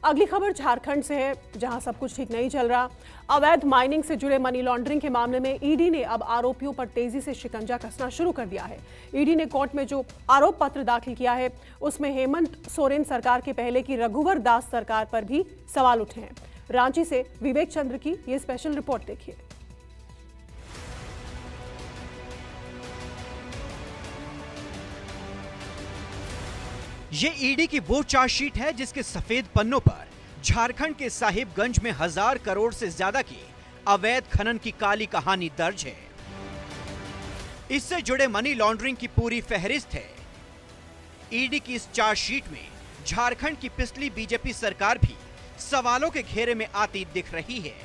अगली खबर झारखंड से है, जहां सब कुछ ठीक नहीं चल रहा। अवैध माइनिंग से जुड़े मनी लॉन्ड्रिंग के मामले में ईडी ने अब आरोपियों पर तेजी से शिकंजा कसना शुरू कर दिया है। ईडी ने कोर्ट में जो आरोप पत्र दाखिल किया है, उसमें हेमंत सोरेन सरकार के पहले की रघुवर दास सरकार पर भी सवाल उठे हैं। रांची से विवेक चंद्र की ये स्पेशल रिपोर्ट देखिए। ये ईडी की वो चार्जशीट है जिसके सफेद पन्नों पर झारखंड के साहिबगंज में 1000 करोड़ से ज्यादा की अवैध खनन की काली कहानी दर्ज है। इससे जुड़े मनी लॉन्ड्रिंग की पूरी फहरिस्त है। ईडी की इस चार्जशीट में झारखंड की पिछली बीजेपी सरकार भी सवालों के घेरे में आती दिख रही है।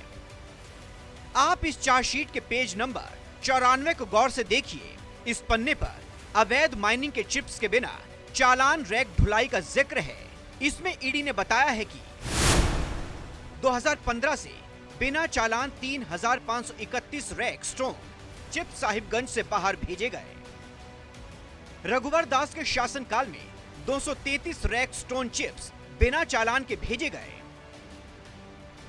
आप इस चार्जशीट के पेज नंबर 94 को गौर से देखिए। इस पन्ने पर अवैध माइनिंग के चिप्स के बिना चालान रैक ढुलाई का जिक्र है। इसमें ईडी ने बताया है कि 2015 से बिना चालान 3531 रैक स्टोन चिप्स साहिबगंज से बाहर भेजे गए। रघुवर दास के शासनकाल में 233 रैक स्टोन चिप्स बिना चालान के भेजे गए।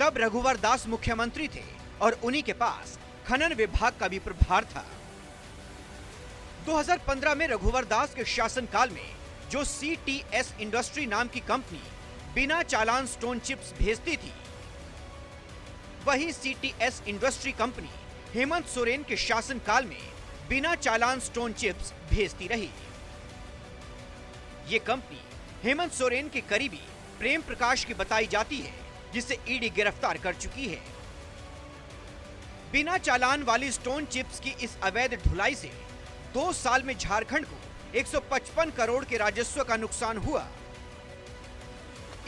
तब रघुवर दास मुख्यमंत्री थे और उन्हीं के पास खनन विभाग का भी प्रभार था। 2015 में रघुवर दास के शासनकाल में जो CTS इंडस्ट्री नाम की कंपनी बिना चालान स्टोन चिप्स भेजती थी, वही CTS industry company Hemant Soren के शासनकाल में बिना चालान स्टोन चिप्स भेजती रही। ये कंपनी हेमंत सोरेन के करीबी प्रेम प्रकाश की बताई जाती है, जिसे ईडी गिरफ्तार कर चुकी है। बिना चालान वाली स्टोन चिप्स की इस अवैध ढुलाई से 2 साल में झारखंड को 155 करोड़ के राजस्व का नुकसान हुआ।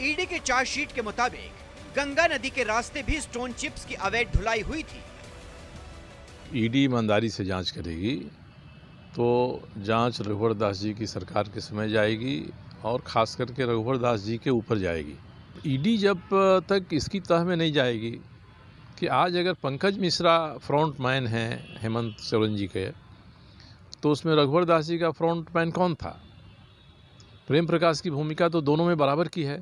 ईडी के चार्जशीट के मुताबिक गंगा नदी के रास्ते भी स्टोन चिप्स की अवैध ढुलाई हुई थी। ईडी ईमानदारी से जांच करेगी तो जांच रघुवर दास जी की सरकार के समय जाएगी और खास करके रघुवर दास जी के ऊपर जाएगी। ईडी जब तक इसकी तह में नहीं जाएगी कि आज अगर पंकज मिश्रा फ्रंट मैन हैं हेमंत सोरेन जी के, तो उसमें रघुवर दास जी का फ्रंट मैन कौन था? प्रेम प्रकाश की भूमिका तो दोनों में बराबर की है।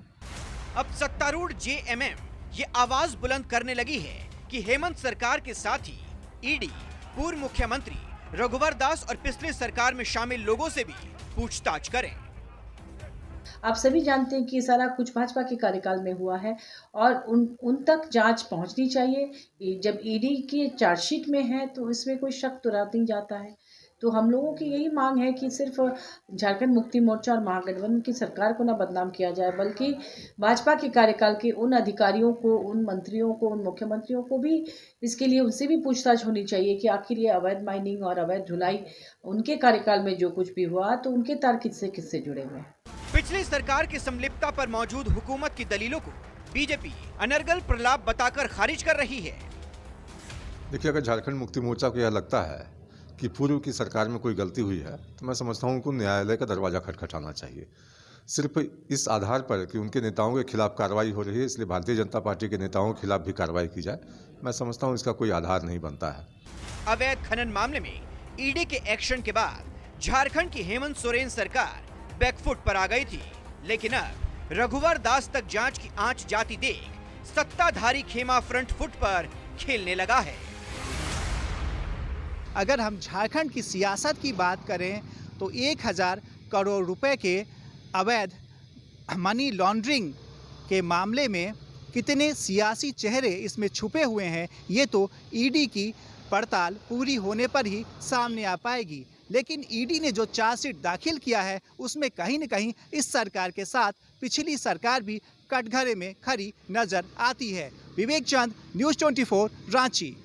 अब सत्तारूढ़ JMM ये आवाज बुलंद करने लगी है कि हेमंत सरकार के साथ ही ईडी पूर्व मुख्यमंत्री रघुवर दास और पिछली सरकार में शामिल लोगों से भी पूछताछ करें। आप सभी जानते हैं कि सारा कुछ भाजपा के कार्यकाल में हुआ है और उन तक जांच पहुंचनी चाहिए। जब ईडी की चार्जशीट में है तो इसमें कोई शक तो रह नहीं जाता है। तो हम लोगों की यही मांग है कि सिर्फ झारखंड मुक्ति मोर्चा और महागठबंधन की सरकार को ना बदनाम किया जाए, बल्कि भाजपा के कार्यकाल के उन अधिकारियों को, उन मंत्रियों को, उन मुख्यमंत्रियों को भी इसके लिए उनसे भी पूछताछ होनी चाहिए कि आखिर ये अवैध माइनिंग और अवैध ढुलाई उनके कार्यकाल में जो कुछ भी हुआ तो उनके तार किससे जुड़े हुए हैं। पिछली सरकार की संलिप्तता पर मौजूद हुकूमत की दलीलों को बीजेपी अनर्गल प्रलाप बताकर खारिज कर रही है। देखिए, अगर झारखंड मुक्ति मोर्चा को यह लगता है कि पूर्व की सरकार में कोई गलती हुई है तो मैं समझता हूं उनको न्यायालय का दरवाजा खटखटाना चाहिए। सिर्फ इस आधार पर कि उनके नेताओं के खिलाफ कार्रवाई हो रही है इसलिए भारतीय जनता पार्टी के नेताओं के खिलाफ भी कार्रवाई की जाए, मैं समझता हूं इसका कोई आधार नहीं बनता है। अवैध खनन मामले में ईडी के एक्शन के बाद झारखंड की हेमंत सोरेन सरकार बैकफुट पर आ गई थी, लेकिन अब रघुवर दास तक जांच की आंच जाती देख सत्ताधारी खेमा फ्रंट फुट पर खेलने लगा है। अगर हम झारखंड की सियासत की बात करें तो 1000 करोड़ रुपए के अवैध मनी लॉन्ड्रिंग के मामले में कितने सियासी चेहरे इसमें छुपे हुए हैं, ये तो ईडी की पड़ताल पूरी होने पर ही सामने आ पाएगी। लेकिन ईडी ने जो चार्जशीट दाखिल किया है उसमें कहीं न कहीं इस सरकार के साथ पिछली सरकार भी कटघरे में खड़ी नजर आती है। विवेक चंद, न्यूज़ 24, रांची।